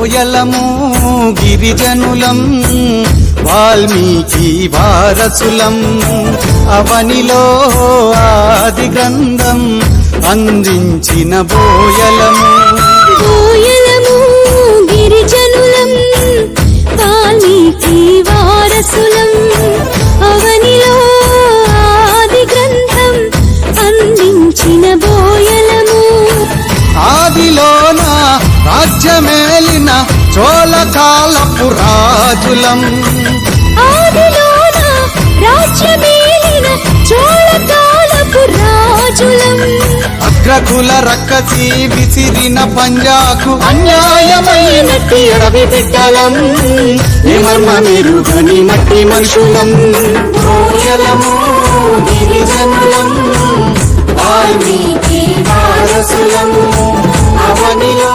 బోయలము గిరిజనులం వాల్మీకి వారసులం అవనిలో ఆది గ్రంథం అందించిన బోయలము గిరిజనులం వాల్మీకి వారసులం అవనిలో ఆది గ్రంథం అందించిన బోయలము ఆదిలోన రాజ్యమేలిన చోళకాలపు రాజులం ఆదిలోన రాజ్యమేలిన చోళకాలపు రాజులం అగ్రకుల రక్కసి విసిరిన పంజాకు అన్యాయమైనట్టి అడవి బిడ్డలం మర్మమెరుగని మట్టి మనుషులం బోయలము గిరిజనులం వాల్మీకి వారసులం అవనిలో